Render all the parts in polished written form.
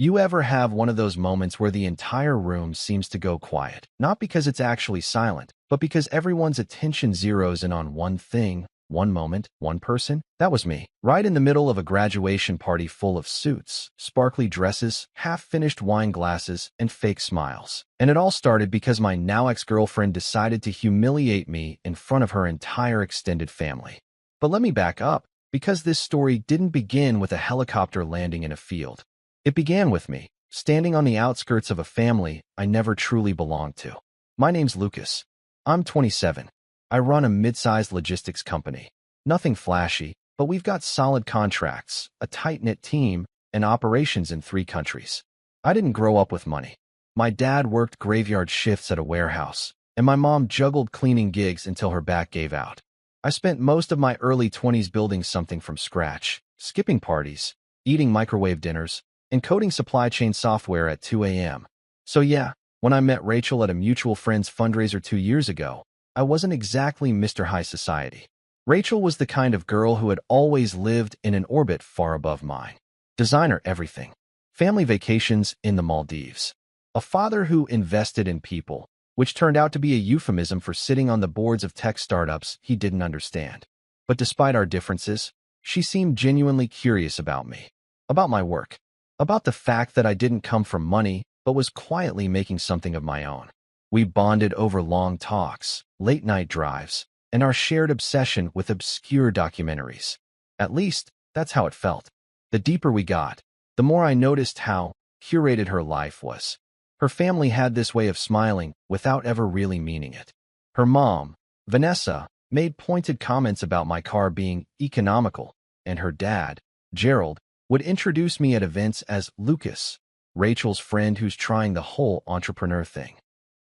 You ever have one of those moments where the entire room seems to go quiet? Not because it's actually silent, but because everyone's attention zeroes in on one thing, one moment, one person? That was me. Right in the middle of a graduation party full of suits, sparkly dresses, half-finished wine glasses, and fake smiles. And it all started because my now ex-girlfriend decided to humiliate me in front of her entire extended family. But let me back up, because this story didn't begin with a helicopter landing in a field. It began with me, standing on the outskirts of a family I never truly belonged to. My name's Lucas. I'm 27. I run a mid-sized logistics company. Nothing flashy, but we've got solid contracts, a tight-knit team, and operations in 3 countries. I didn't grow up with money. My dad worked graveyard shifts at a warehouse, and my mom juggled cleaning gigs until her back gave out. I spent most of my early 20s building something from scratch, skipping parties, eating microwave dinners, and coding supply chain software at 2 a.m. So yeah, when I met Rachel at a mutual friend's fundraiser 2 years ago, I wasn't exactly Mr. High Society. Rachel was the kind of girl who had always lived in an orbit far above mine. Designer everything. Family vacations in the Maldives. A father who invested in people, which turned out to be a euphemism for sitting on the boards of tech startups he didn't understand. But despite our differences, she seemed genuinely curious about me, about my work, about the fact that I didn't come from money, but was quietly making something of my own. We bonded over long talks, late-night drives, and our shared obsession with obscure documentaries. At least, that's how it felt. The deeper we got, the more I noticed how curated her life was. Her family had this way of smiling without ever really meaning it. Her mom, Vanessa, made pointed comments about my car being economical, and her dad, Gerald, would introduce me at events as Lucas, Rachel's friend who's trying the whole entrepreneur thing.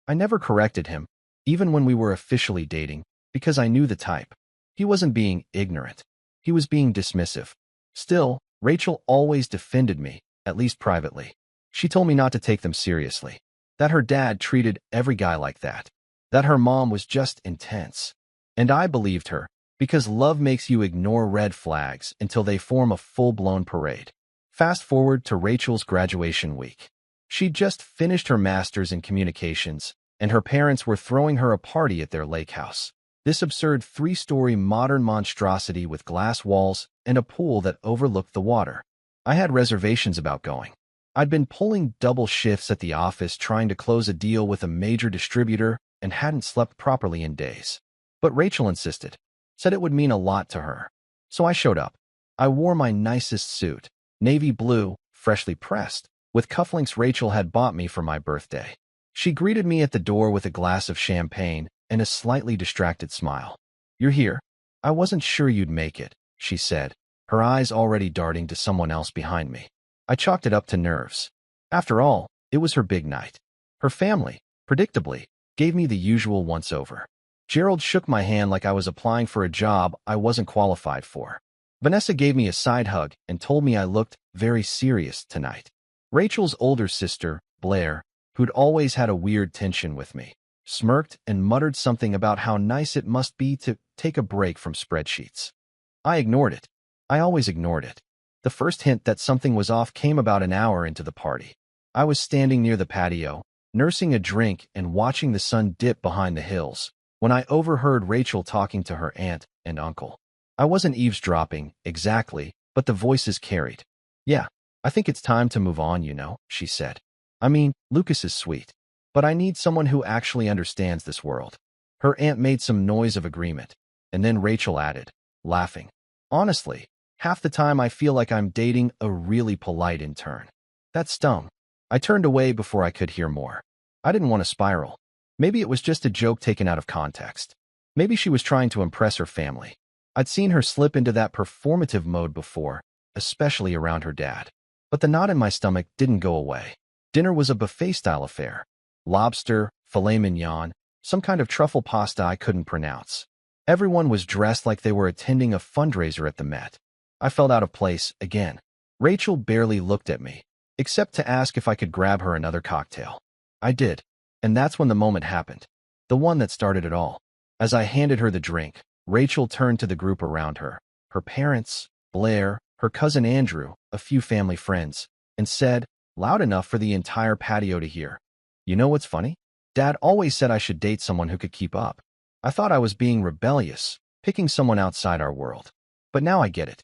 I never corrected him, even when we were officially dating, because I knew the type. He wasn't being ignorant. He was being dismissive. Still, Rachel always defended me, at least privately. She told me not to take them seriously, that her dad treated every guy like that her mom was just intense. And I believed her, because love makes you ignore red flags until they form a full-blown parade. Fast forward to Rachel's graduation week. She'd just finished her master's in communications, and her parents were throwing her a party at their lake house. This absurd 3-story modern monstrosity with glass walls and a pool that overlooked the water. I had reservations about going. I'd been pulling double shifts at the office trying to close a deal with a major distributor and hadn't slept properly in days. But Rachel insisted, said it would mean a lot to her. So I showed up. I wore my nicest suit, navy blue, freshly pressed, with cufflinks Rachel had bought me for my birthday. She greeted me at the door with a glass of champagne and a slightly distracted smile. "You're here. I wasn't sure you'd make it," she said, her eyes already darting to someone else behind me. I chalked it up to nerves. After all, it was her big night. Her family, predictably, gave me the usual once-over. Gerald shook my hand like I was applying for a job I wasn't qualified for. Vanessa gave me a side hug and told me I looked very serious tonight. Rachel's older sister, Blair, who'd always had a weird tension with me, smirked and muttered something about how nice it must be to take a break from spreadsheets. I ignored it. I always ignored it. The first hint that something was off came about an hour into the party. I was standing near the patio, nursing a drink and watching the sun dip behind the hills, when I overheard Rachel talking to her aunt and uncle. I wasn't eavesdropping, exactly, but the voices carried. "Yeah, I think it's time to move on, she said. "I mean, Lucas is sweet, but I need someone who actually understands this world." Her aunt made some noise of agreement, and then Rachel added, laughing, "Honestly, half the time I feel like I'm dating a really polite intern." That stung. I turned away before I could hear more. I didn't want to spiral. Maybe it was just a joke taken out of context. Maybe she was trying to impress her family. I'd seen her slip into that performative mode before, especially around her dad. But the knot in my stomach didn't go away. Dinner was a buffet-style affair. Lobster, filet mignon, some kind of truffle pasta I couldn't pronounce. Everyone was dressed like they were attending a fundraiser at the Met. I felt out of place again. Rachel barely looked at me, except to ask if I could grab her another cocktail. I did, and that's when the moment happened. The one that started it all. As I handed her the drink, Rachel turned to the group around her, her parents, Blair, her cousin Andrew, a few family friends, and said, loud enough for the entire patio to hear. You know what's funny? Dad always said I should date someone who could keep up. I thought I was being rebellious, picking someone outside our world. But now I get it.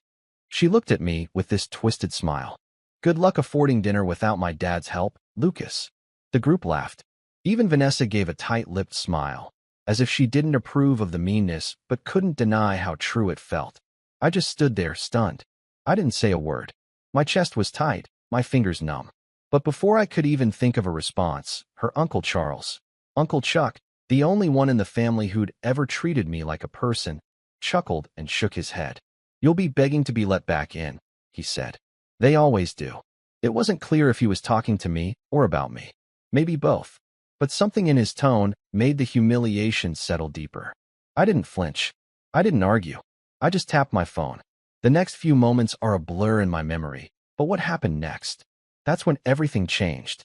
She looked at me with this twisted smile. Good luck affording dinner without my dad's help, Lucas. The group laughed. Even Vanessa gave a tight-lipped smile, as if she didn't approve of the meanness but couldn't deny how true it felt. I just stood there, stunned. I didn't say a word. My chest was tight, my fingers numb. But before I could even think of a response, her Uncle Charles, Uncle Chuck, the only one in the family who'd ever treated me like a person, chuckled and shook his head. You'll be begging to be let back in, he said. They always do. It wasn't clear if he was talking to me or about me. Maybe both. But something in his tone made the humiliation settle deeper. I didn't flinch. I didn't argue. I just tapped my phone. The next few moments are a blur in my memory. But what happened next? That's when everything changed.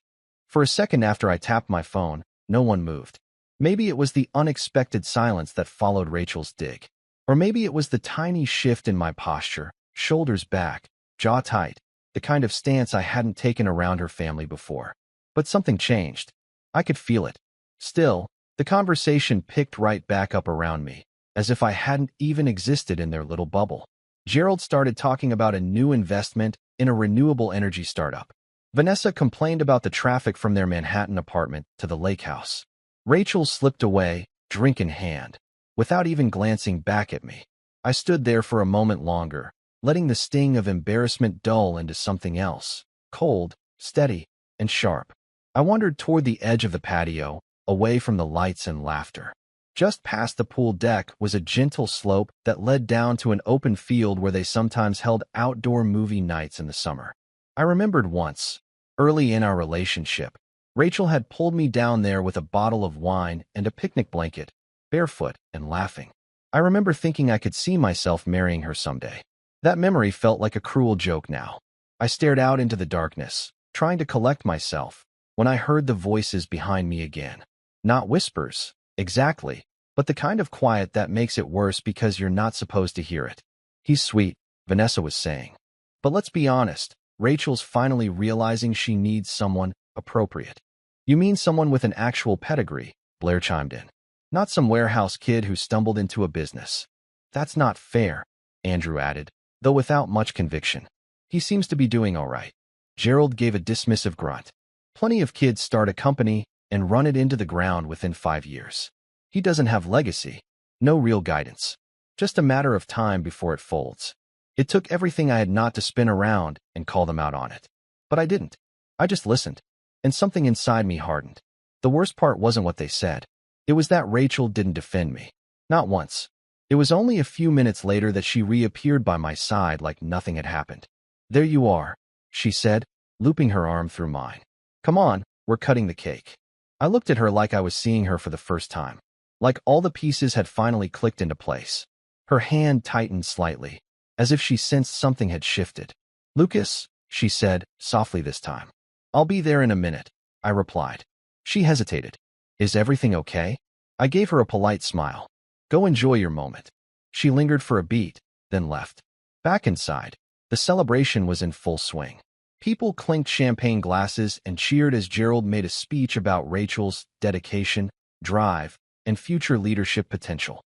For a second after I tapped my phone, no one moved. Maybe it was the unexpected silence that followed Rachel's dig. Or maybe it was the tiny shift in my posture, shoulders back, jaw tight, the kind of stance I hadn't taken around her family before. But something changed. I could feel it. Still, the conversation picked right back up around me, as if I hadn't even existed in their little bubble. Gerald started talking about a new investment in a renewable energy startup. Vanessa complained about the traffic from their Manhattan apartment to the lake house. Rachel slipped away, drink in hand, without even glancing back at me. I stood there for a moment longer, letting the sting of embarrassment dull into something else, cold, steady, and sharp. I wandered toward the edge of the patio, away from the lights and laughter. Just past the pool deck was a gentle slope that led down to an open field where they sometimes held outdoor movie nights in the summer. I remembered once, early in our relationship, Rachel had pulled me down there with a bottle of wine and a picnic blanket, barefoot and laughing. I remember thinking I could see myself marrying her someday. That memory felt like a cruel joke now. I stared out into the darkness, trying to collect myself, when I heard the voices behind me again. Not whispers, exactly, but the kind of quiet that makes it worse because you're not supposed to hear it. He's sweet, Vanessa was saying. But let's be honest, Rachel's finally realizing she needs someone appropriate. You mean someone with an actual pedigree, Blair chimed in. Not some warehouse kid who stumbled into a business. That's not fair, Andrew added, though without much conviction. He seems to be doing all right. Gerald gave a dismissive grunt. Plenty of kids start a company and run it into the ground within 5 years. He doesn't have legacy, no real guidance. Just a matter of time before it folds. It took everything I had not to spin around and call them out on it. But I didn't. I just listened. And something inside me hardened. The worst part wasn't what they said. It was that Rachel didn't defend me. Not once. It was only a few minutes later that she reappeared by my side like nothing had happened. There you are, she said, looping her arm through mine. Come on, we're cutting the cake. I looked at her like I was seeing her for the first time. Like all the pieces had finally clicked into place. Her hand tightened slightly, as if she sensed something had shifted. Lucas, she said, softly this time. I'll be there in a minute, I replied. She hesitated. Is everything okay? I gave her a polite smile. Go enjoy your moment. She lingered for a beat, then left. Back inside, the celebration was in full swing. People clinked champagne glasses and cheered as Gerald made a speech about Rachel's dedication, drive, and future leadership potential.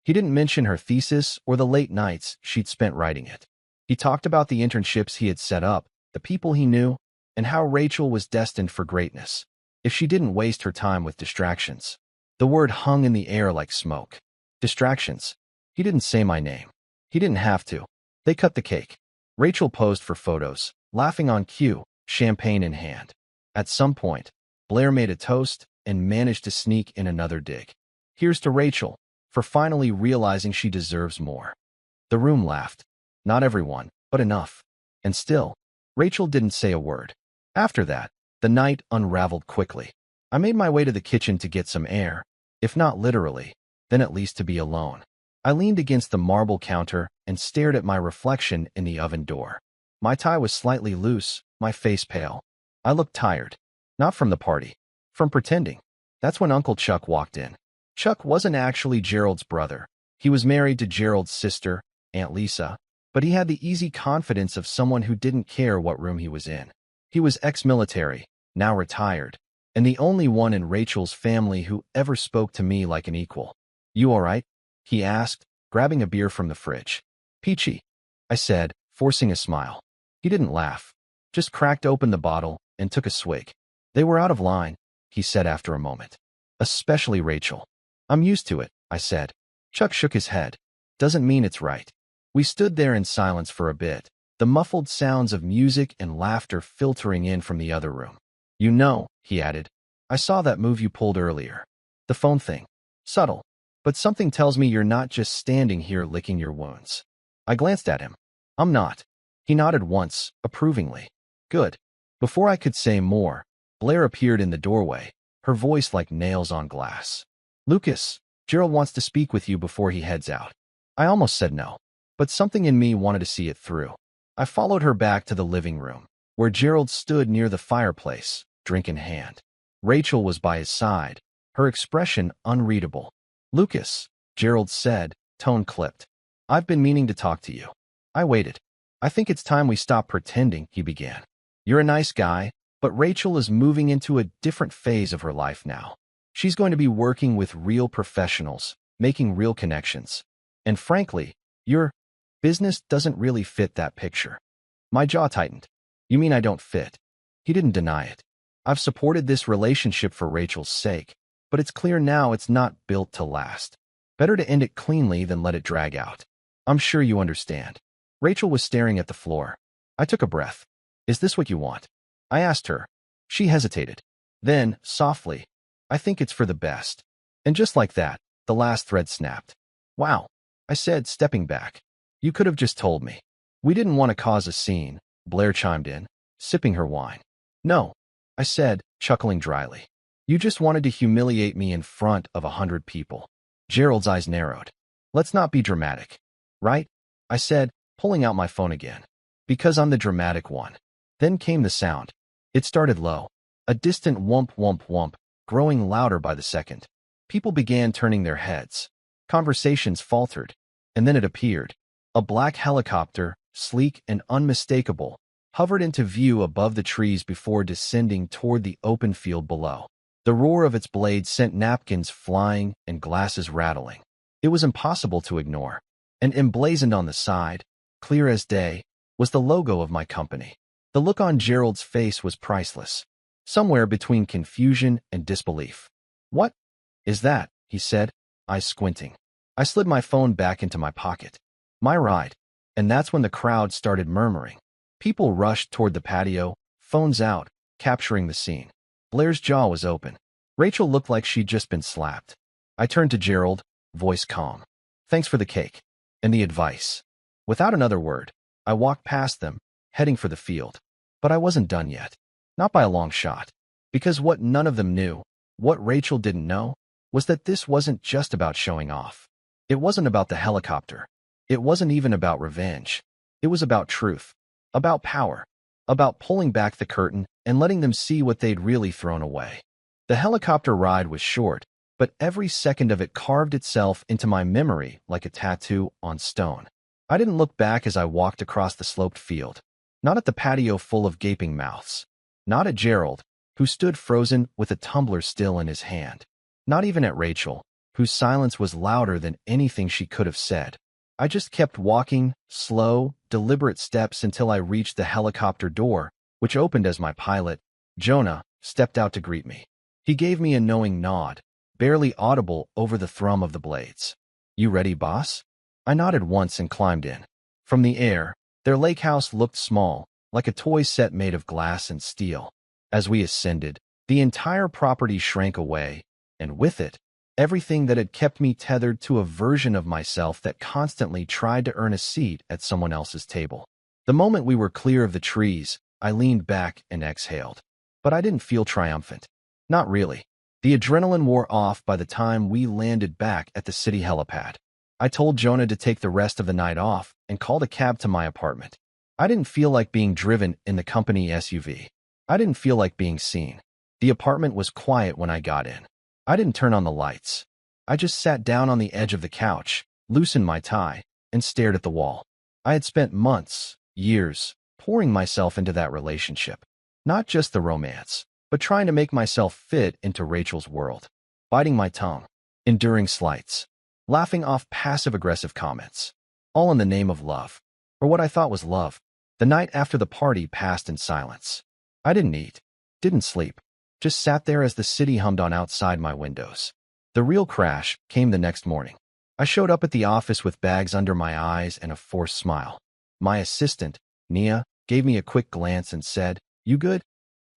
He didn't mention her thesis or the late nights she'd spent writing it. He talked about the internships he had set up, the people he knew, and how Rachel was destined for greatness, if she didn't waste her time with distractions. The word hung in the air like smoke. Distractions. He didn't say my name. He didn't have to. They cut the cake. Rachel posed for photos, laughing on cue, champagne in hand. At some point, Blair made a toast and managed to sneak in another dig. Here's to Rachel, for finally realizing she deserves more. The room laughed. Not everyone, but enough. And still, Rachel didn't say a word. After that, the night unraveled quickly. I made my way to the kitchen to get some air, if not literally, then at least to be alone. I leaned against the marble counter and stared at my reflection in the oven door. My tie was slightly loose, my face pale. I looked tired. Not from the party. From pretending. That's when Uncle Chuck walked in. Chuck wasn't actually Gerald's brother. He was married to Gerald's sister, Aunt Lisa, but he had the easy confidence of someone who didn't care what room he was in. He was ex-military, now retired, and the only one in Rachel's family who ever spoke to me like an equal. "You all right?" he asked, grabbing a beer from the fridge. "Peachy," I said, forcing a smile. He didn't laugh, just cracked open the bottle and took a swig. "They were out of line," he said after a moment. "Especially Rachel." "I'm used to it," I said. Chuck shook his head. "Doesn't mean it's right." We stood there in silence for a bit, the muffled sounds of music and laughter filtering in from the other room. "You know," he added, "I saw that move you pulled earlier. The phone thing. Subtle. But something tells me you're not just standing here licking your wounds." I glanced at him. "I'm not." He nodded once, approvingly. "Good." Before I could say more, Blair appeared in the doorway, her voice like nails on glass. "Lucas, Gerald wants to speak with you before he heads out." I almost said no, but something in me wanted to see it through. I followed her back to the living room, where Gerald stood near the fireplace, drink in hand. Rachel was by his side, her expression unreadable. "Lucas," Gerald said, tone clipped. "I've been meaning to talk to you." I waited. "I think it's time we stop pretending," he began. "You're a nice guy, but Rachel is moving into a different phase of her life now. She's going to be working with real professionals, making real connections. And frankly, your business doesn't really fit that picture." My jaw tightened. "You mean I don't fit?" He didn't deny it. "I've supported this relationship for Rachel's sake, but it's clear now it's not built to last. Better to end it cleanly than let it drag out. I'm sure you understand." Rachel was staring at the floor. I took a breath. "Is this what you want?" I asked her. She hesitated. Then, softly, "I think it's for the best." And just like that, the last thread snapped. "Wow," I said, stepping back. "You could have just told me." "We didn't want to cause a scene," Blair chimed in, sipping her wine. "No," I said, chuckling dryly. "You just wanted to humiliate me in front of 100 people." Gerald's eyes narrowed. "Let's not be dramatic." "Right?" I said, pulling out my phone again. "Because I'm the dramatic one." Then came the sound. It started low, a distant whump whump whump, growing louder by the second. People began turning their heads. Conversations faltered, and then it appeared. A black helicopter, sleek and unmistakable, hovered into view above the trees before descending toward the open field below. The roar of its blades sent napkins flying and glasses rattling. It was impossible to ignore, and emblazoned on the side, clear as day, was the logo of my company. The look on Gerald's face was priceless, somewhere between confusion and disbelief. "What is that?" he said, eyes squinting. I slid my phone back into my pocket. "My ride." And that's when the crowd started murmuring. People rushed toward the patio, phones out, capturing the scene. Blair's jaw was open. Rachel looked like she'd just been slapped. I turned to Gerald, voice calm. "Thanks for the cake and the advice." Without another word, I walked past them, heading for the field. But I wasn't done yet. Not by a long shot. Because what none of them knew, what Rachel didn't know, was that this wasn't just about showing off. It wasn't about the helicopter. It wasn't even about revenge. It was about truth, about power, about pulling back the curtain and letting them see what they'd really thrown away. The helicopter ride was short, but every second of it carved itself into my memory like a tattoo on stone. I didn't look back as I walked across the sloped field. Not at the patio full of gaping mouths. Not at Gerald, who stood frozen with a tumbler still in his hand. Not even at Rachel, whose silence was louder than anything she could have said. I just kept walking, slow, deliberate steps until I reached the helicopter door, which opened as my pilot, Jonah, stepped out to greet me. He gave me a knowing nod, barely audible over the thrum of the blades. "You ready, boss?" I nodded once and climbed in. From the air, their lake house looked small, like a toy set made of glass and steel. As we ascended, the entire property shrank away, and with it, everything that had kept me tethered to a version of myself that constantly tried to earn a seat at someone else's table. The moment we were clear of the trees, I leaned back and exhaled. But I didn't feel triumphant. Not really. The adrenaline wore off by the time we landed back at the city helipad. I told Jonah to take the rest of the night off and called a cab to my apartment. I didn't feel like being driven in the company SUV. I didn't feel like being seen. The apartment was quiet when I got in. I didn't turn on the lights. I just sat down on the edge of the couch, loosened my tie, and stared at the wall. I had spent months, years, pouring myself into that relationship. Not just the romance, but trying to make myself fit into Rachel's world. Biting my tongue, enduring slights, laughing off passive-aggressive comments. All in the name of love. Or what I thought was love. The night after the party passed in silence. I didn't eat, didn't sleep, just sat there as the city hummed on outside my windows. The real crash came the next morning. I showed up at the office with bags under my eyes and a forced smile. My assistant, Nia, gave me a quick glance and said, "You good?"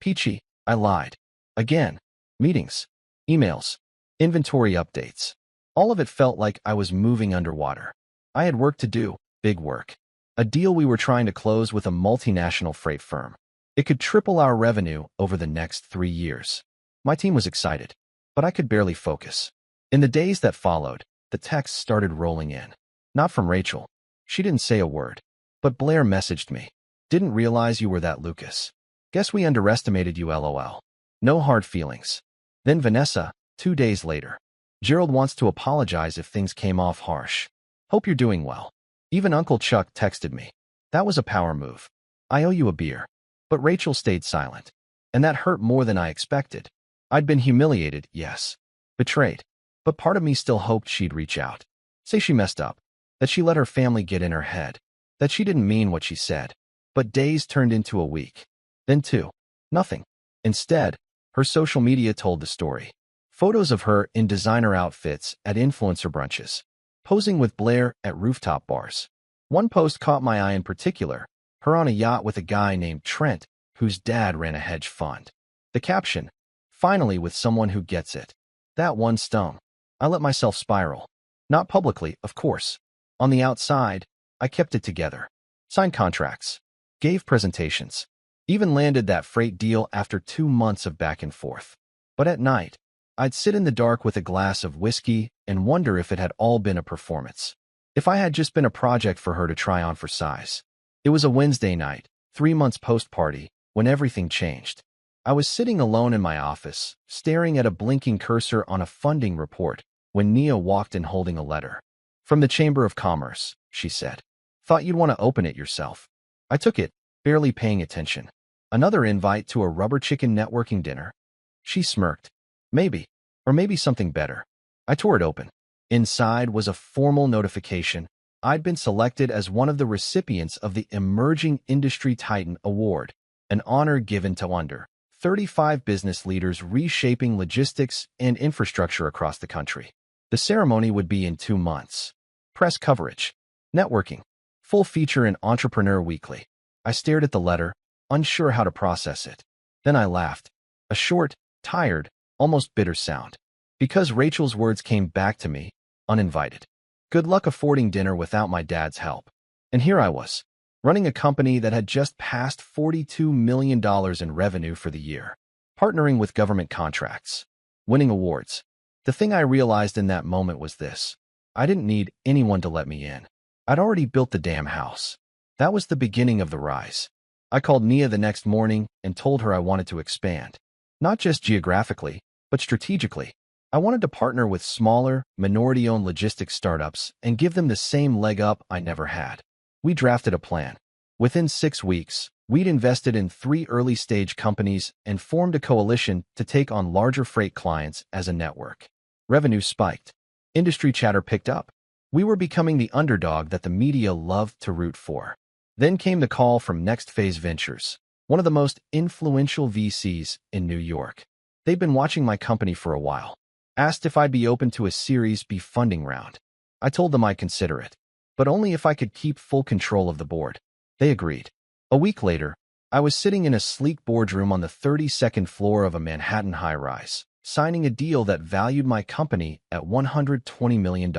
"Peachy," I lied. Again. Meetings, emails, inventory updates. All of it felt like I was moving underwater. I had work to do, big work. A deal we were trying to close with a multinational freight firm. It could triple our revenue over the next 3 years. My team was excited, but I could barely focus. In the days that followed, the texts started rolling in. Not from Rachel. She didn't say a word. But Blair messaged me. "Didn't realize you were that Lucas. Guess we underestimated you, LOL. No hard feelings." Then Vanessa, 2 days later. "Gerald wants to apologize if things came off harsh. Hope you're doing well." Even Uncle Chuck texted me. That was a power move. "I owe you a beer." But Rachel stayed silent. And that hurt more than I expected. I'd been humiliated, yes. Betrayed. But part of me still hoped she'd reach out. Say she messed up. That she let her family get in her head. That she didn't mean what she said. But days turned into a week. Then 2. Nothing. Instead, her social media told the story. Photos of her in designer outfits at influencer brunches. Posing with Blair at rooftop bars. One post caught my eye in particular. Her on a yacht with a guy named Trent, whose dad ran a hedge fund. The caption, "Finally with someone who gets it." That one stung. I let myself spiral. Not publicly, of course. On the outside, I kept it together. Signed contracts. Gave presentations. Even landed that freight deal after 2 months of back and forth. But at night, I'd sit in the dark with a glass of whiskey and wonder if it had all been a performance. If I had just been a project for her to try on for size. It was a Wednesday night, 3 months post-party, when everything changed. I was sitting alone in my office, staring at a blinking cursor on a funding report, when Nia walked in holding a letter. "From the Chamber of Commerce," she said. "Thought you'd want to open it yourself." I took it, barely paying attention. Another invite to a rubber chicken networking dinner? She smirked. Maybe. Or maybe something better. I tore it open. Inside was a formal notification. I'd been selected as one of the recipients of the Emerging Industry Titan Award, an honor given to under 35 business leaders reshaping logistics and infrastructure across the country. The ceremony would be in 2 months. Press coverage. Networking. Full feature in Entrepreneur Weekly. I stared at the letter, unsure how to process it. Then I laughed. A short, tired, almost bitter sound. Because Rachel's words came back to me, uninvited. Good luck affording dinner without my dad's help. And here I was, running a company that had just passed $42 million in revenue for the year, partnering with government contracts, winning awards. The thing I realized in that moment was this. I didn't need anyone to let me in. I'd already built the damn house. That was the beginning of the rise. I called Nia the next morning and told her I wanted to expand. Not just geographically, but strategically. I wanted to partner with smaller, minority-owned logistics startups and give them the same leg up I never had. We drafted a plan. Within 6 weeks, we'd invested in 3 early-stage companies and formed a coalition to take on larger freight clients as a network. Revenue spiked. Industry chatter picked up. We were becoming the underdog that the media loved to root for. Then came the call from Next Phase Ventures, one of the most influential VCs in New York. They'd been watching my company for a while. Asked if I'd be open to a Series B funding round. I told them I'd consider it, but only if I could keep full control of the board. They agreed. A week later, I was sitting in a sleek boardroom on the 32nd floor of a Manhattan high-rise, signing a deal that valued my company at $120 million.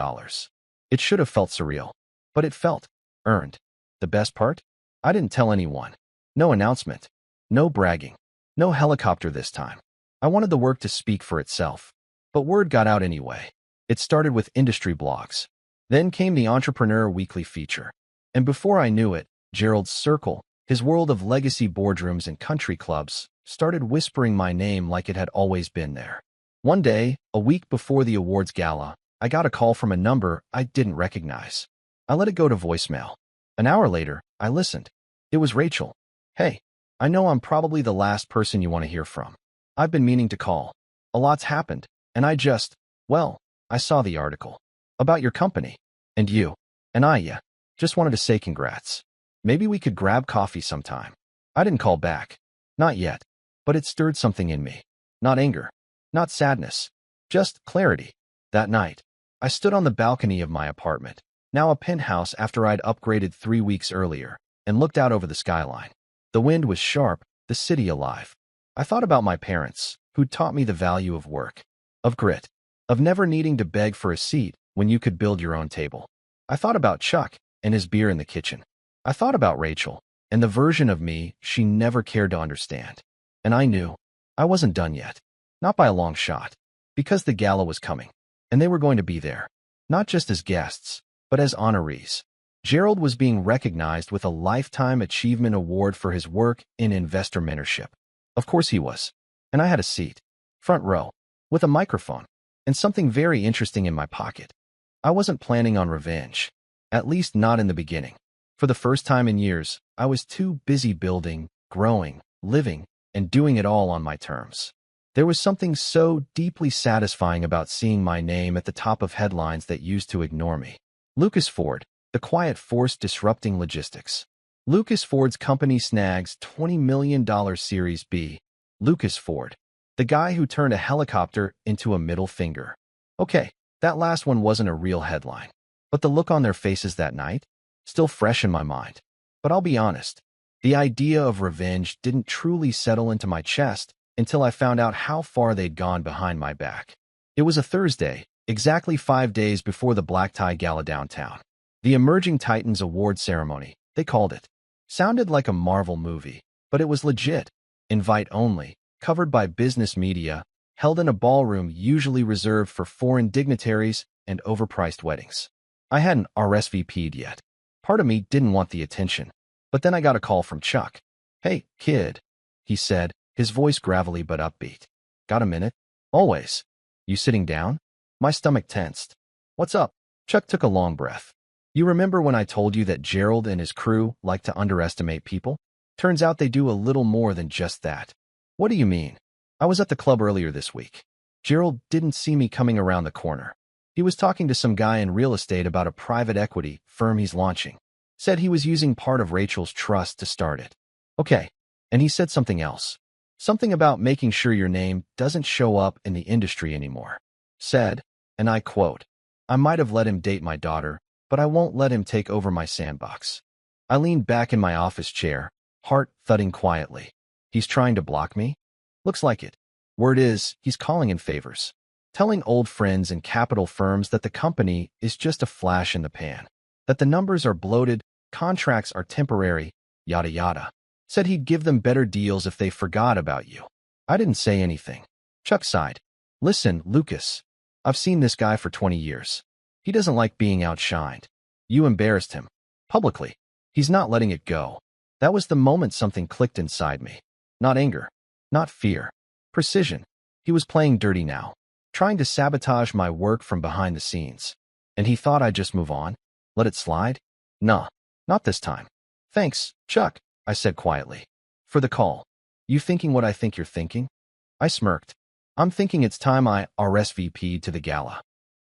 It should have felt surreal, but it felt earned. The best part? I didn't tell anyone. No announcement. No bragging. No helicopter this time. I wanted the work to speak for itself. But word got out anyway. It started with industry blogs. Then came the Entrepreneur Weekly feature. And before I knew it, Gerald's circle, his world of legacy boardrooms and country clubs, started whispering my name like it had always been there. One day, a week before the awards gala, I got a call from a number I didn't recognize. I let it go to voicemail. An hour later, I listened. It was Rachel. "Hey, I know I'm probably the last person you want to hear from. I've been meaning to call. A lot's happened, and well, I saw the article about your company, and you, and just wanted to say congrats. Maybe we could grab coffee sometime. I didn't call back. Not yet, but it stirred something in me. Not anger, not sadness, just clarity. That night, I stood on the balcony of my apartment, now a penthouse after I'd upgraded 3 weeks earlier, and looked out over the skyline. The wind was sharp, the city alive. I thought about my parents, who'd taught me the value of work, of grit, of never needing to beg for a seat when you could build your own table. I thought about Chuck and his beer in the kitchen. I thought about Rachel and the version of me she never cared to understand. And I knew I wasn't done yet. Not by a long shot. Because the gala was coming, and they were going to be there, not just as guests, but as honorees. Gerald was being recognized with a Lifetime Achievement Award for his work in investor mentorship. Of course he was. And I had a seat, front row, with a microphone, and something very interesting in my pocket. I wasn't planning on revenge, at least not in the beginning. For the first time in years, I was too busy building, growing, living, and doing it all on my terms. There was something so deeply satisfying about seeing my name at the top of headlines that used to ignore me. Lucas Ford, the quiet force disrupting logistics. Lucas Ford's company snags $20 million Series B. Lucas Ford, the guy who turned a helicopter into a middle finger. Okay, that last one wasn't a real headline, but the look on their faces that night, still fresh in my mind. But I'll be honest, the idea of revenge didn't truly settle into my chest until I found out how far they'd gone behind my back. It was a Thursday, exactly 5 days before the Black Tie Gala downtown. The Emerging Titans Award ceremony, they called it. Sounded like a Marvel movie, but it was legit. Invite only, covered by business media, held in a ballroom usually reserved for foreign dignitaries and overpriced weddings. I hadn't RSVP'd yet. Part of me didn't want the attention. But then I got a call from Chuck. "Hey, kid," he said, his voice gravelly but upbeat. "Got a minute?" "Always." "You sitting down?" My stomach tensed. "What's up?" Chuck took a long breath. "You remember when I told you that Gerald and his crew like to underestimate people? Turns out they do a little more than just that." "What do you mean?" "I was at the club earlier this week. Gerald didn't see me coming around the corner. He was talking to some guy in real estate about a private equity firm he's launching. Said he was using part of Rachel's trust to start it. Okay, and he said something else. Something about making sure your name doesn't show up in the industry anymore. Said, and I quote, 'I might have let him date my daughter, but I won't let him take over my sandbox.' I leaned back in my office chair, heart thudding quietly. He's trying to block me? Looks like it. Word is, he's calling in favors. Telling old friends and capital firms that the company is just a flash in the pan. That the numbers are bloated, contracts are temporary, yada yada. Said he'd give them better deals if they forgot about you. I didn't say anything. Chuck sighed. "Listen, Lucas, I've seen this guy for 20 years. He doesn't like being outshined. You embarrassed him. Publicly. He's not letting it go." That was the moment something clicked inside me. Not anger. Not fear. Precision. He was playing dirty now. Trying to sabotage my work from behind the scenes. And he thought I'd just move on? Let it slide? Nah, not this time. "Thanks, Chuck," I said quietly. "For the call. You thinking what I think you're thinking?" I smirked. "I'm thinking it's time I RSVP'd to the gala."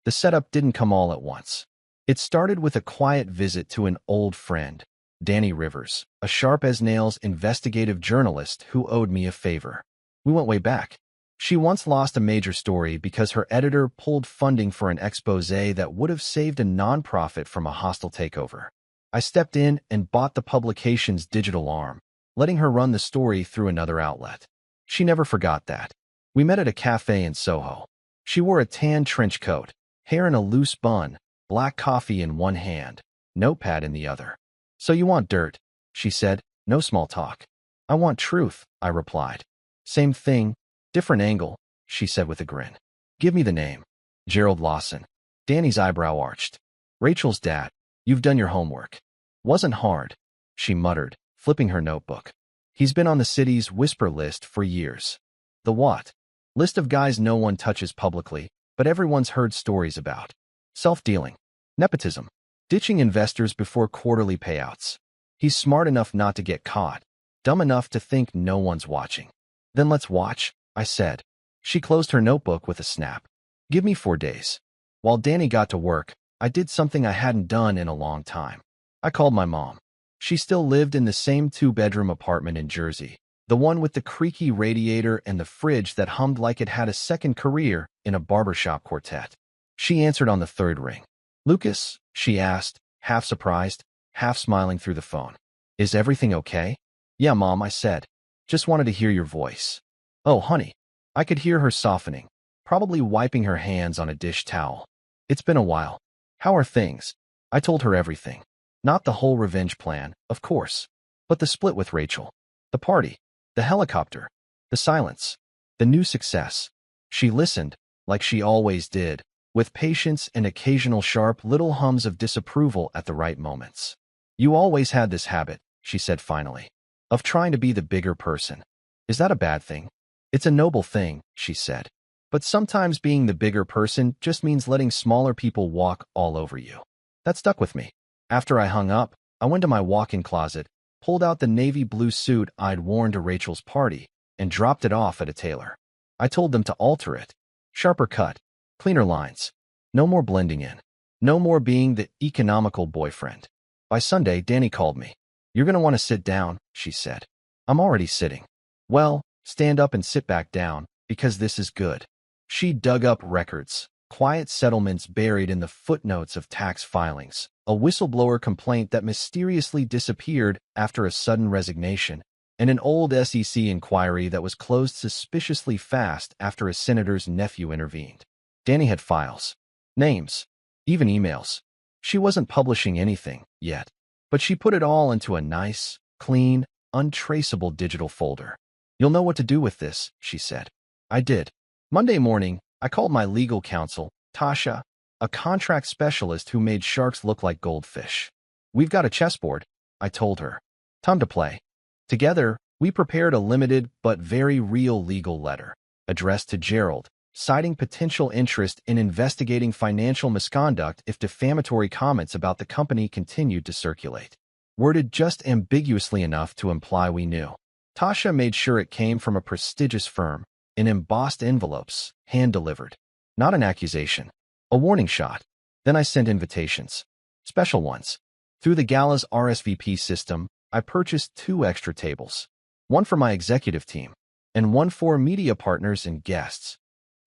The setup didn't come all at once. It started with a quiet visit to an old friend, Danny Rivers, a sharp-as-nails investigative journalist who owed me a favor. We went way back. She once lost a major story because her editor pulled funding for an exposé that would have saved a nonprofit from a hostile takeover. I stepped in and bought the publication's digital arm, letting her run the story through another outlet. She never forgot that. We met at a cafe in Soho. She wore a tan trench coat, hair in a loose bun, black coffee in one hand, notepad in the other. "So you want dirt," she said, "no small talk." "I want truth," I replied. "Same thing, different angle," she said with a grin. "Give me the name." "Gerald Lawson." Danny's eyebrow arched. "Rachel's dad. You've done your homework." "Wasn't hard," she muttered, flipping her notebook. "He's been on the city's whisper list for years." "The what?" "List of guys no one touches publicly, but everyone's heard stories about. Self-dealing. Nepotism. Ditching investors before quarterly payouts. He's smart enough not to get caught, Dumb enough to think no one's watching. Then let's watch, I said. She closed her notebook with a snap. Give me 4 days. While Danny got to work, I did something I hadn't done in a long time. I called my mom. She still lived in the same 2-bedroom apartment in Jersey, the one with the creaky radiator and the fridge that hummed like it had a second career in a barbershop quartet. She answered on the 3rd ring. Lucas, she asked, half surprised, half smiling through the phone. Is everything okay? Yeah, Mom, I said. Just wanted to hear your voice. Oh, honey. I could hear her softening, probably wiping her hands on a dish towel. It's been a while. How are things? I told her everything. Not the whole revenge plan, of course, but the split with Rachel, the party, the helicopter, the silence, the new success. She listened, like she always did, with patience and occasional sharp little hums of disapproval at the right moments. You always had this habit, she said finally, of trying to be the bigger person. Is that a bad thing? It's a noble thing, she said. But sometimes being the bigger person just means letting smaller people walk all over you. That stuck with me. After I hung up, I went to my walk-in closet, pulled out the navy blue suit I'd worn to Rachel's party, and dropped it off at a tailor. I told them to alter it. Sharper cut, cleaner lines. No more blending in. No more being the economical boyfriend. By Sunday, Danny called me. You're going to want to sit down, she said. I'm already sitting. Well, stand up and sit back down, because this is good. She dug up records, quiet settlements buried in the footnotes of tax filings, a whistleblower complaint that mysteriously disappeared after a sudden resignation, and an old SEC inquiry that was closed suspiciously fast after a senator's nephew intervened. Danny had files, names, even emails. She wasn't publishing anything yet, but she put it all into a nice, clean, untraceable digital folder. You'll know what to do with this, she said. I did. Monday morning, I called my legal counsel, Tasha, a contract specialist who made sharks look like goldfish. We've got a chessboard, I told her. Time to play. Together, we prepared a limited but very real legal letter, addressed to Gerald, citing potential interest in investigating financial misconduct if defamatory comments about the company continued to circulate. Worded just ambiguously enough to imply we knew. Tasha made sure it came from a prestigious firm, in embossed envelopes, hand-delivered. Not an accusation. A warning shot. Then I sent invitations. Special ones. Through the gala's RSVP system, I purchased 2 extra tables. One for my executive team, and one for media partners and guests.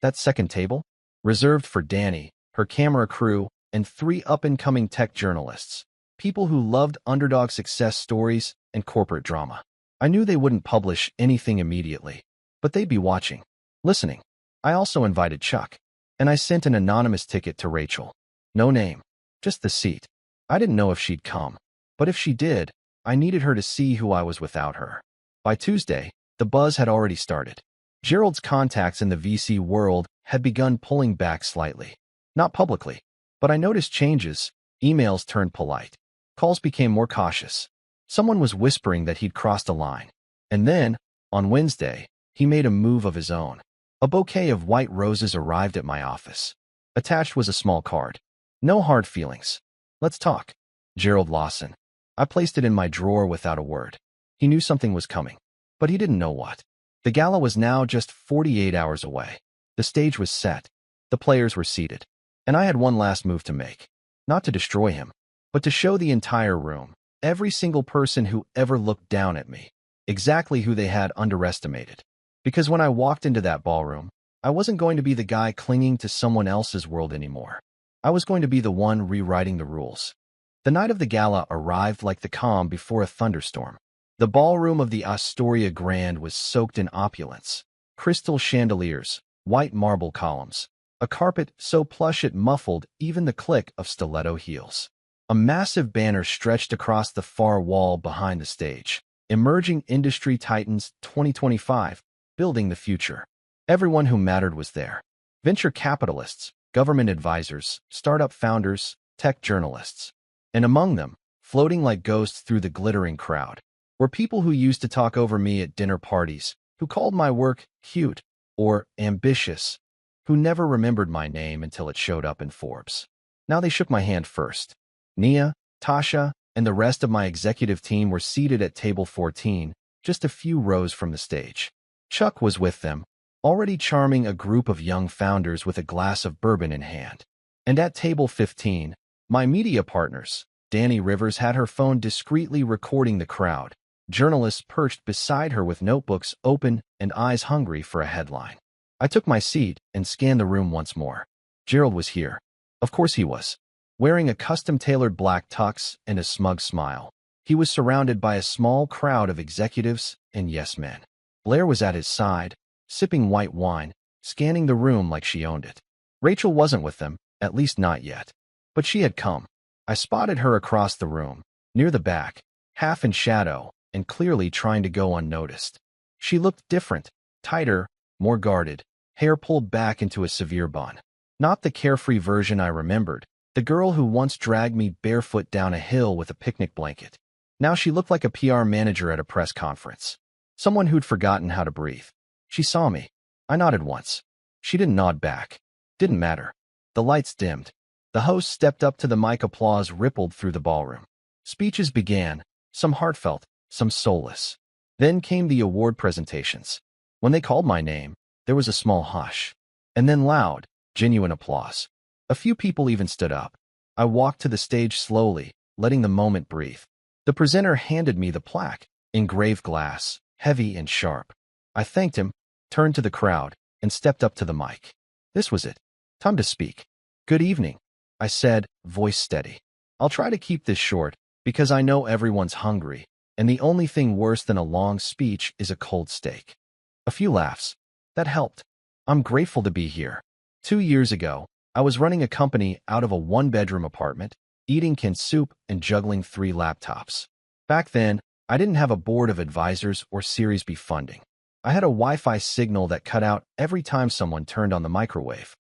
That second table? Reserved for Danny, her camera crew, and 3 up-and-coming tech journalists. People who loved underdog success stories and corporate drama. I knew they wouldn't publish anything immediately, but they'd be watching, listening. I also invited Chuck, and I sent an anonymous ticket to Rachel. No name, just the seat. I didn't know if she'd come, but if she did, I needed her to see who I was without her. By Tuesday, the buzz had already started. Gerald's contacts in the VC world had begun pulling back slightly. Not publicly, but I noticed changes. Emails turned polite. Calls became more cautious. Someone was whispering that he'd crossed a line. And then, on Wednesday, he made a move of his own. A bouquet of white roses arrived at my office. Attached was a small card. No hard feelings. Let's talk. Gerald Lawson. I placed it in my drawer without a word. He knew something was coming, but he didn't know what. The gala was now just 48 hours away. The stage was set. The players were seated. And I had one last move to make. Not to destroy him, but to show the entire room, every single person who ever looked down at me, exactly who they had underestimated. Because when I walked into that ballroom, I wasn't going to be the guy clinging to someone else's world anymore. I was going to be the one rewriting the rules. The night of the gala arrived like the calm before a thunderstorm. The ballroom of the Astoria Grand was soaked in opulence. Crystal chandeliers, white marble columns, a carpet so plush it muffled even the click of stiletto heels. A massive banner stretched across the far wall behind the stage. Emerging Industry Titans 2025, Building the Future. Everyone who mattered was there. Venture capitalists, government advisors, startup founders, tech journalists. And among them, floating like ghosts through the glittering crowd, were people who used to talk over me at dinner parties, who called my work cute or ambitious, who never remembered my name until it showed up in Forbes. Now they shook my hand first. Nia, Tasha, and the rest of my executive team were seated at table 14, just a few rows from the stage. Chuck was with them, already charming a group of young founders with a glass of bourbon in hand. And at table 15, my media partners, Danny Rivers had her phone discreetly recording the crowd, journalists perched beside her with notebooks open and eyes hungry for a headline. I took my seat and scanned the room once more. Gerald was here. Of course he was. Wearing a custom-tailored black tux and a smug smile, he was surrounded by a small crowd of executives and yes-men. Blair was at his side, sipping white wine, scanning the room like she owned it. Rachel wasn't with them, at least not yet. But she had come. I spotted her across the room, near the back, half in shadow, and clearly trying to go unnoticed. She looked different, tighter, more guarded, hair pulled back into a severe bun. Not the carefree version I remembered, the girl who once dragged me barefoot down a hill with a picnic blanket. Now she looked like a PR manager at a press conference. Someone who'd forgotten how to breathe. She saw me. I nodded once. She didn't nod back. Didn't matter. The lights dimmed. The host stepped up to the mic. Applause rippled through the ballroom. Speeches began, some heartfelt, some soulless. Then came the award presentations. When they called my name, there was a small hush. And then loud, genuine applause. A few people even stood up. I walked to the stage slowly, letting the moment breathe. The presenter handed me the plaque, engraved glass, heavy and sharp. I thanked him, turned to the crowd, and stepped up to the mic. This was it. Time to speak. Good evening, I said, voice steady. I'll try to keep this short, because I know everyone's hungry, and the only thing worse than a long speech is a cold steak. A few laughs. That helped. I'm grateful to be here. 2 years ago, I was running a company out of a one-bedroom apartment, eating canned soup and juggling 3 laptops. Back then, I didn't have a board of advisors or Series B funding. I had a Wi-Fi signal that cut out every time someone turned on the microwave.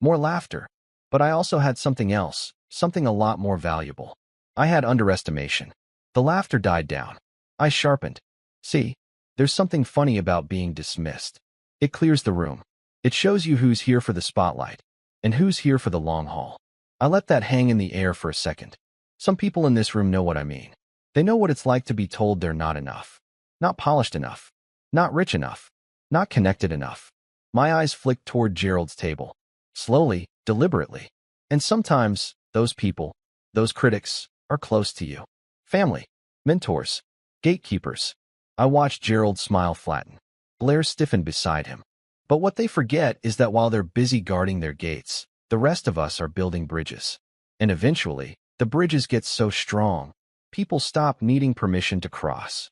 More laughter. But I also had something else, something a lot more valuable. I had underestimation. The laughter died down. I sharpened. See, there's something funny about being dismissed. It clears the room. It shows you who's here for the spotlight and who's here for the long haul. I let that hang in the air for a second. Some people in this room know what I mean. They know what it's like to be told they're not enough, not polished enough, not rich enough, not connected enough. My eyes flicked toward Gerald's table, slowly, deliberately. And sometimes, those people, those critics, are close to you. Family, mentors, gatekeepers. I watched Gerald smile flatten. Blair stiffened beside him. But what they forget is that while they're busy guarding their gates, the rest of us are building bridges. And eventually, the bridges get so strong, people stop needing permission to cross.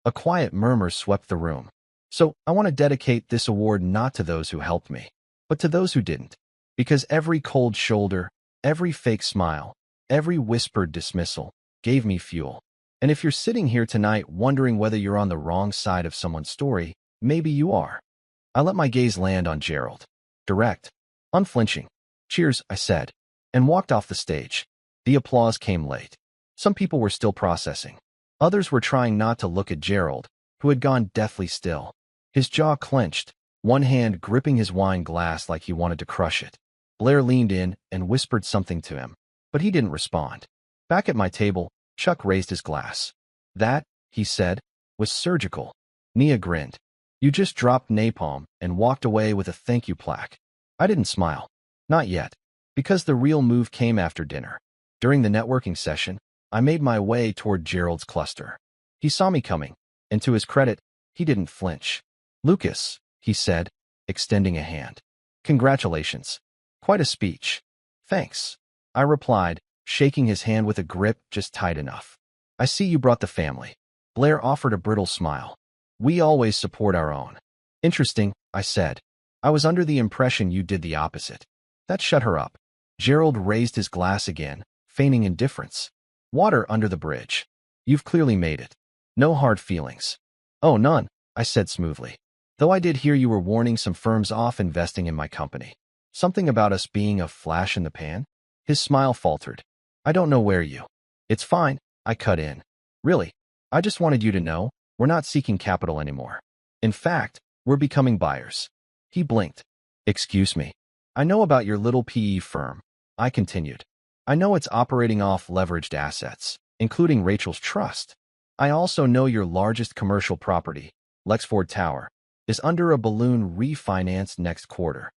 A quiet murmur swept the room. So, I want to dedicate this award not to those who helped me, but to those who didn't. Because every cold shoulder, every fake smile, every whispered dismissal, gave me fuel. And if you're sitting here tonight wondering whether you're on the wrong side of someone's story, maybe you are. I let my gaze land on Gerald. Direct, unflinching. Cheers, I said, and walked off the stage. The applause came late. Some people were still processing. Others were trying not to look at Gerald, who had gone deathly still. His jaw clenched, one hand gripping his wine glass like he wanted to crush it. Blair leaned in and whispered something to him, but he didn't respond. Back at my table, Chuck raised his glass. That, he said, was surgical. Nia grinned. You just dropped napalm and walked away with a thank you plaque. I didn't smile. Not yet. Because the real move came after dinner. During the networking session, I made my way toward Gerald's cluster. He saw me coming, and to his credit, he didn't flinch. Lucas, he said, extending a hand. Congratulations. Quite a speech. Thanks, I replied, shaking his hand with a grip just tight enough. I see you brought the family. Blair offered a brittle smile. We always support our own. Interesting, I said. I was under the impression you did the opposite. That shut her up. Gerald raised his glass again, feigning indifference. Water under the bridge. You've clearly made it. No hard feelings. Oh, none, I said smoothly. Though I did hear you were warning some firms off investing in my company. Something about us being a flash in the pan? His smile faltered. I don't know where you. It's fine, I cut in. Really, I just wanted you to know, we're not seeking capital anymore. In fact, we're becoming buyers. He blinked. Excuse me. I know about your little PE firm, I continued. I know it's operating off leveraged assets, including Rachel's trust. I also know your largest commercial property, Lexford Tower, is under a balloon refinance next quarter.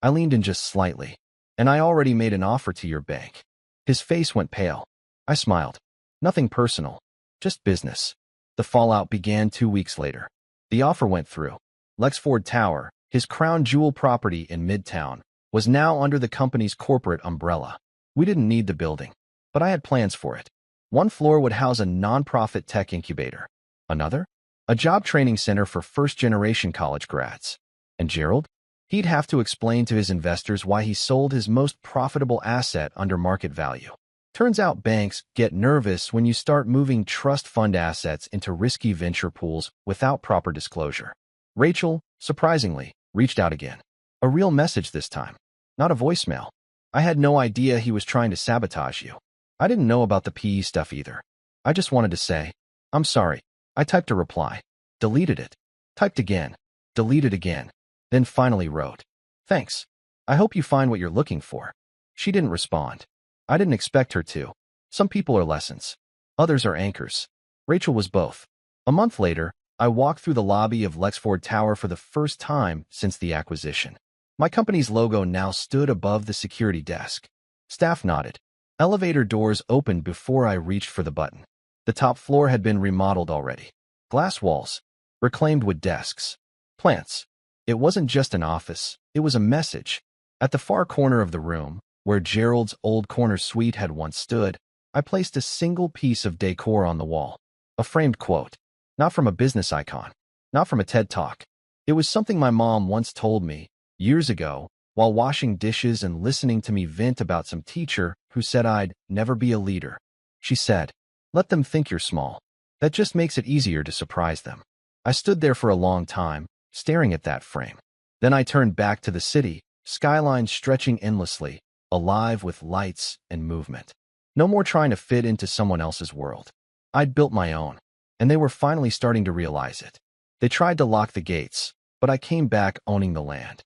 I leaned in just slightly. And I already made an offer to your bank. His face went pale. I smiled. Nothing personal, just business. The fallout began 2 weeks later. The offer went through. Lexford Tower, his crown jewel property in Midtown, was now under the company's corporate umbrella. We didn't need the building, but I had plans for it. One floor would house a nonprofit tech incubator. Another? A job training center for first-generation college grads. And Gerald? He'd have to explain to his investors why he sold his most profitable asset under market value. Turns out banks get nervous when you start moving trust fund assets into risky venture pools without proper disclosure. Rachel, surprisingly, reached out again. A real message this time, not a voicemail. I had no idea he was trying to sabotage you. I didn't know about the PE stuff either. I just wanted to say, I'm sorry. I typed a reply, deleted it, typed again, deleted again, then finally wrote, thanks. I hope you find what you're looking for. She didn't respond. I didn't expect her to. Some people are lessons. Others are anchors. Rachel was both. A month later, I walked through the lobby of Lexford Tower for the first time since the acquisition. My company's logo now stood above the security desk. Staff nodded. Elevator doors opened before I reached for the button. The top floor had been remodeled already. Glass walls, reclaimed wood desks, plants. It wasn't just an office, it was a message. At the far corner of the room, where Gerald's old corner suite had once stood, I placed a single piece of decor on the wall. A framed quote. Not from a business icon. Not from a TED Talk. It was something my mom once told me, years ago, while washing dishes and listening to me vent about some teacher who said I'd never be a leader. She said, let them think you're small. That just makes it easier to surprise them. I stood there for a long time, staring at that frame. Then I turned back to the city, skyline stretching endlessly, alive with lights and movement. No more trying to fit into someone else's world. I'd built my own, and they were finally starting to realize it. They tried to lock the gates, but I came back owning the land.